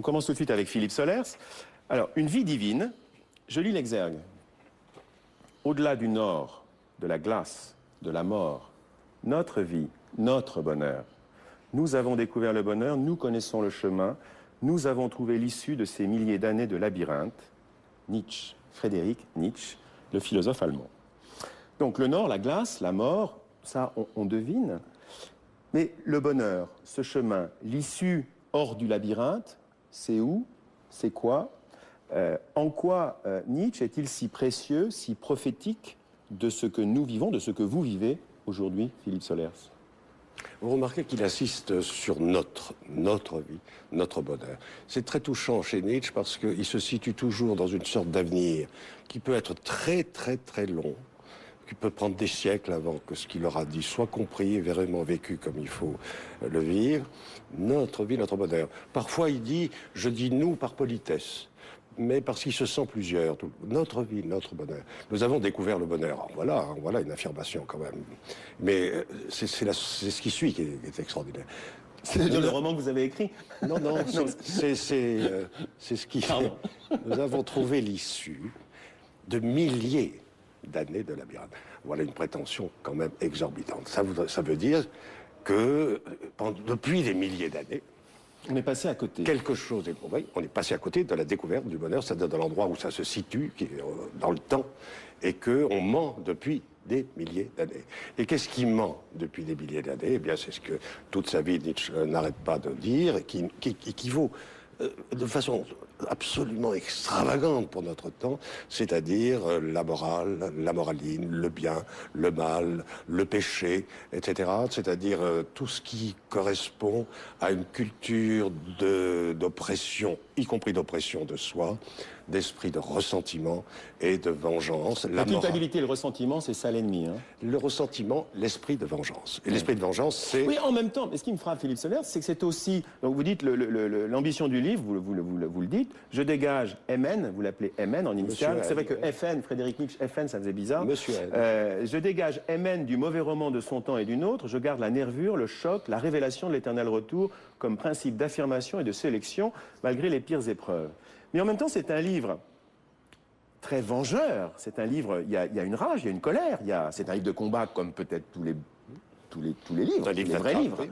On commence tout de suite avec Philippe Solers. Alors, une vie divine, je lis l'exergue. Au-delà du nord, de la glace, de la mort, notre vie, notre bonheur. Nous avons découvert le bonheur, nous connaissons le chemin, nous avons trouvé l'issue de ces milliers d'années de labyrinthe. Nietzsche, Frédéric Nietzsche, le philosophe allemand. Donc le nord, la glace, la mort, ça on devine. Mais le bonheur, ce chemin, l'issue hors du labyrinthe, c'est où? C'est quoi? En quoi Nietzsche est-il si précieux, si prophétique de ce que nous vivons, de ce que vous vivez aujourd'hui, Philippe Solers? Vous remarquez qu'il insiste sur notre vie, notre bonheur. C'est très touchant chez Nietzsche parce qu'il se situe toujours dans une sorte d'avenir qui peut être très très très long, qui peut prendre des siècles avant que ce qu'il aura dit soit compris et vraiment vécu comme il faut le vivre. Notre vie, notre bonheur. Parfois il dit, je dis nous par politesse, mais parce qu'il se sent plusieurs. Notre vie, notre bonheur. Nous avons découvert le bonheur. Alors voilà une affirmation quand même. Mais c'est ce qui suit qui est extraordinaire. C'est le roman que vous avez écrit? Non, c'est ce qui... Nous avons trouvé l'issue de milliers d'années de labyrinthe. Voilà une prétention quand même exorbitante. Ça veut dire que depuis des milliers d'années, on est passé à côté. Quelque chose est prouvé. On est passé à côté de la découverte du bonheur, c'est-à-dire de l'endroit où ça se situe, qui est dans le temps, et qu'on ment depuis des milliers d'années. Et qu'est-ce qui ment depuis des milliers d'années? Eh bien, c'est ce que toute sa vie Nietzsche n'arrête pas de dire, et qui vaut de façon absolument extravagante pour notre temps, c'est-à-dire la morale, la moraline, le bien, le mal, le péché, etc. C'est-à-dire tout ce qui correspond à une culture d'oppression, y compris d'oppression de soi, d'esprit de ressentiment et de vengeance. La culpabilité et le ressentiment, c'est ça l'ennemi. Hein. Le ressentiment, l'esprit de vengeance. Et l'esprit de vengeance, c'est... Oui, en même temps, mais ce qui me frappe, Philippe Solers, c'est que c'est aussi... Donc vous dites, l'ambition du livre, vous le dites, je dégage MN, vous l'appelez MN en initial. C'est vrai que FN, Frédéric Nietzsche, FN, ça faisait bizarre. Monsieur N. Je dégage MN du mauvais roman de son temps et du nôtre, je garde la nervure, le choc, la révélation de l'éternel retour comme principe d'affirmation et de sélection, malgré les pires épreuves. Mais en même temps, c'est un livre très vengeur. C'est un livre, il y a une rage, il y a une colère. C'est un livre de combat, comme peut-être tous les livres, les vrais livres.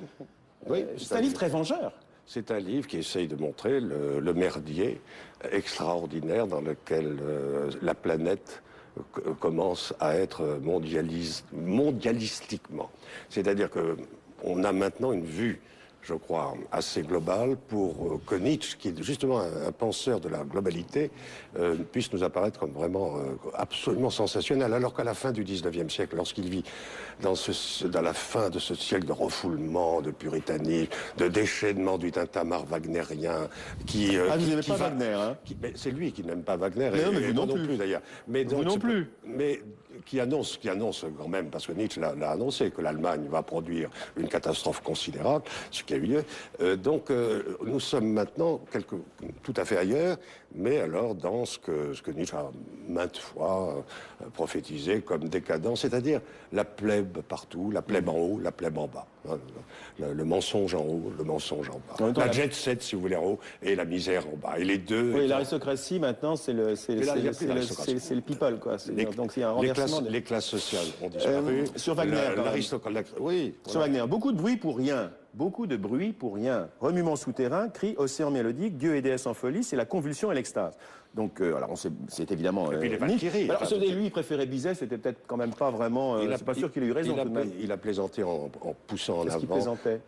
Oui, c'est un livre très vengeur. C'est un livre qui essaye de montrer le merdier extraordinaire dans lequel la planète commence à être mondialistiquement. C'est-à-dire qu'on a maintenant une vue, je crois, assez globale pour que Nietzsche, qui est justement un penseur de la globalité, puisse nous apparaître comme vraiment absolument sensationnel. Alors qu'à la fin du 19e siècle, lorsqu'il vit dans la fin de ce siècle de refoulement, de puritanisme, de déchaînement du tintamarre wagnérien, vous n'aimez pas Wagner, hein? C'est lui qui n'aime pas Wagner, mais vous non plus d'ailleurs. Vous non plus. Mais qui annonce quand même, parce que Nietzsche l'a annoncé, que l'Allemagne va produire une catastrophe considérable, ce qui a eu lieu. Donc nous sommes maintenant tout à fait ailleurs, mais alors dans ce que Nietzsche a maintes fois prophétisé comme décadent, c'est-à-dire la plèbe partout, la plèbe en haut, la plèbe en bas. Le mensonge en haut, le mensonge en bas. La jet set, si vous voulez, en haut, et la misère en bas. Et les deux... Oui, l'aristocratie, maintenant, c'est le people, quoi. Donc il y a un renversement. Les classes sociales ont disparu. Sur Wagner, oui. Sur Wagner, beaucoup de bruit pour rien. Beaucoup de bruit pour rien. Remuement souterrain, cri, océan mélodique, Dieu et déesse en folie, c'est la convulsion et l'extase. Donc, alors, c'est évidemment... Et puis les Valkyries. Alors, lui, il préférait Bizet, c'était peut-être quand même pas vraiment... c'est pas sûr qu'il ait eu raison, tout de même. Il a plaisanté en poussant en avant. Est-ce qu'il plaisantait?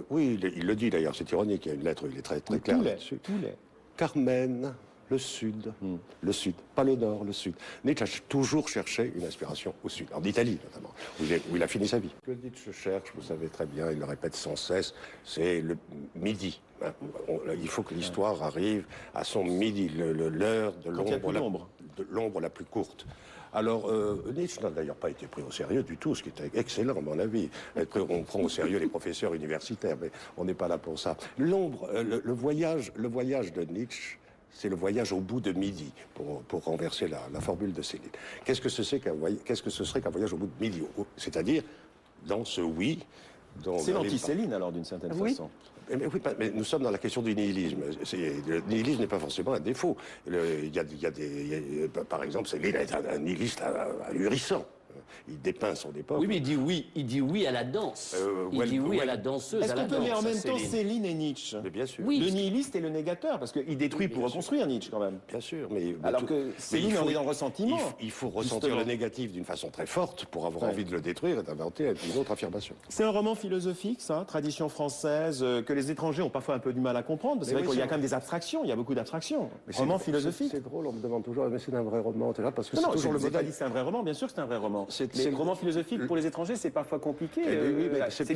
Oui, il le dit d'ailleurs, c'est ironique, il y a une lettre, il est très clair là-dessus. Carmen... Le sud, pas le nord, le sud. Nietzsche a toujours cherché une inspiration au sud, en Italie notamment, où il a fini sa vie. Ce que Nietzsche cherche, vous savez très bien, il le répète sans cesse, c'est le midi. Il faut que l'histoire arrive à son midi, l'heure de l'ombre la plus courte. Alors, Nietzsche n'a d'ailleurs pas été pris au sérieux du tout, ce qui était excellent à mon avis. On prend au sérieux les professeurs universitaires, mais on n'est pas là pour ça. L'ombre, le voyage de Nietzsche, c'est le voyage au bout de midi, pour renverser la formule de Céline. Qu'est-ce que ce serait qu'un voyage au bout de midi? C'est-à-dire, dans ce oui, C'est l'anti-Céline, alors, d'une certaine façon. Mais oui, mais nous sommes dans la question du nihilisme. Le nihilisme n'est pas forcément un défaut. Par exemple, Céline est un nihiliste ahurissant. Il dépeint son époque. Oui, mais il dit oui à la danse. Il dit oui à la danseuse, Est-ce qu'on peut mettre en même temps Céline et Nietzsche? Mais bien sûr. Oui. Le nihiliste et le négateur, parce qu'il détruit pour reconstruire, Nietzsche, quand même. Bien sûr, mais... Alors que Céline, on est dans le ressentiment. Il faut ressentir le négatif d'une façon très forte pour avoir envie de le détruire et d'inventer une autre affirmation. C'est un roman philosophique, ça, tradition française, que les étrangers ont parfois un peu du mal à comprendre. C'est vrai qu'il y a quand même des abstractions, il y a beaucoup d'abstractions. Roman philosophique. C'est drôle, on me demande toujours, mais c'est un vrai roman, parce que c'est toujours le modèle. Pas dit c'est un vrai roman, bien sûr que c'est un vrai roman. Mais le roman philosophique, pour les étrangers, c'est parfois compliqué. C'est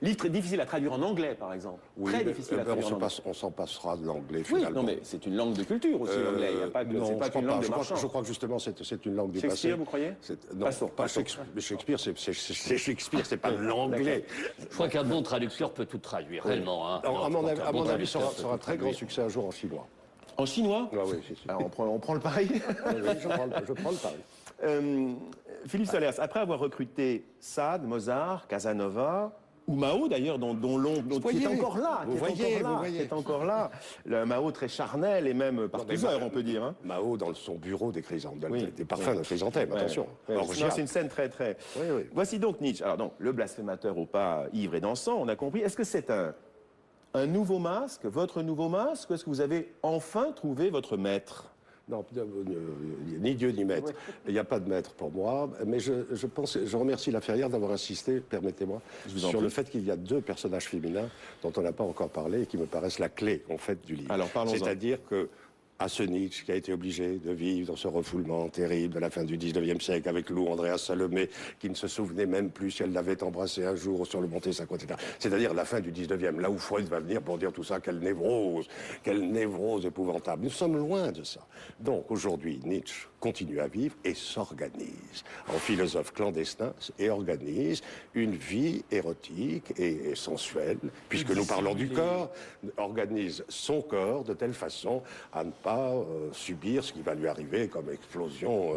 livre très difficile à traduire en anglais, par exemple. Oui, très difficile à traduire en anglais. On s'en passera de l'anglais, oui, finalement. non, mais c'est une langue de culture aussi, l'anglais. C'est pas qu'une langue de marchand. Je crois que justement, c'est une langue du passé. Shakespeare, vous croyez? Non, pas Shakespeare. Mais Shakespeare, c'est pas l'anglais. Je crois qu'un bon traducteur peut tout traduire, réellement. Hein. À mon avis, ça aura un très grand succès un jour en chinois. En chinois? Ah oui, c'est sûr. Alors on prend le pari. Je prends le pari. Philippe Solers, après avoir recruté Sade, Mozart, Casanova, ou Mao d'ailleurs, qui est encore là, qui est encore là, le Mao très charnel et même partouzeur, on peut dire. Hein. Mao dans son bureau des chrysanthèmes, des parfums de chrysanthèmes, attention. C'est une scène très. Oui. Voici donc Nietzsche. Alors donc, le blasphémateur au pas ivre et dansant, on a compris. Est-ce que c'est un nouveau masque, votre nouveau masque, ou est-ce que vous avez enfin trouvé votre maître? Non, ni Dieu ni maître. Il n'y a pas de maître pour moi, mais je remercie La Ferrière d'avoir insisté, permettez-moi, sur le fait qu'il y a deux personnages féminins dont on n'a pas encore parlé et qui me paraissent la clé, en fait, du livre. Alors, parlons-en. C'est-à-dire que à ce Nietzsche qui a été obligé de vivre dans ce refoulement terrible de la fin du 19e siècle avec Lou Andréas Salomé, qui ne se souvenait même plus si elle l'avait embrassé un jour sur le Monte Sacro, etc. C'est-à-dire la fin du 19e, là où Freud va venir pour dire tout ça, quelle névrose épouvantable. Nous sommes loin de ça. Donc aujourd'hui, Nietzsche continue à vivre et s'organise en philosophe clandestin et organise une vie érotique et sensuelle, puisque nous parlons du corps, organise son corps de telle façon à ne pas subir ce qui va lui arriver comme explosion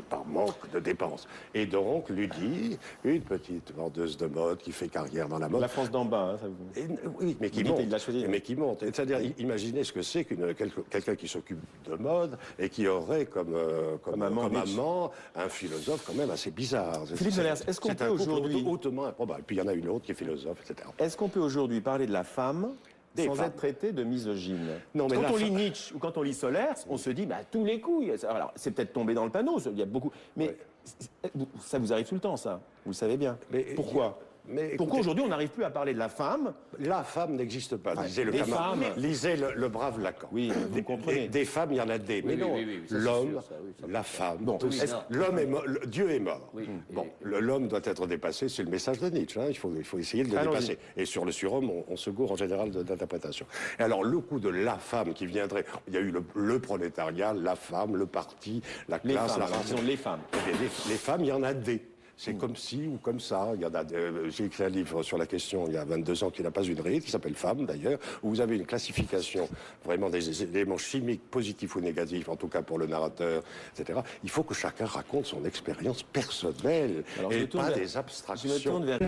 par manque de dépenses. Et donc, Ludie, une petite vendeuse de mode qui fait carrière dans la mode. La France d'en bas, hein, ça vous... Oui, mais qui monte. C'est-à-dire, imaginez ce que c'est quelqu'un qui s'occupe de mode et qui aurait comme amant un philosophe quand même assez bizarre. Philippe Solers, est-ce qu'on peut aujourd'hui... hautement improbable. Puis il y en a une autre qui est philosophe, etc. Est-ce qu'on peut aujourd'hui parler de la femme sans être traité de misogyne? Non, mais quand on lit Nietzsche ou quand on lit Solers, on se dit, bah, tous les coups. Alors, c'est peut-être tombé dans le panneau, il y a beaucoup. Mais ça vous arrive tout le temps, ça. Vous le savez bien. Mais pourquoi pourquoi aujourd'hui on n'arrive plus à parler de la femme? La femme n'existe pas, disait le camarade. Lisez le brave Lacan. Oui, vous comprenez. Des femmes, il y en a des. Mais non, l'homme, la femme. Bon, l'homme est mort, Dieu est mort. Bon, l'homme doit être dépassé, c'est le message de Nietzsche. Hein, il faut essayer de le dépasser. Et sur le surhomme, on se gourre en général d'interprétation. Et alors, le coup de la femme qui viendrait, il y a eu le prolétariat, la femme, le parti, la classe, la race. Les femmes. Les femmes, il y en a des. C'est comme ci ou comme ça. J'ai écrit un livre sur la question il y a 22 ans qui n'a pas une ride, qui s'appelle Femme d'ailleurs, où vous avez une classification vraiment des éléments chimiques positifs ou négatifs, en tout cas pour le narrateur, etc. Il faut que chacun raconte son expérience personnelle et pas des abstractions. Je me tourne vers...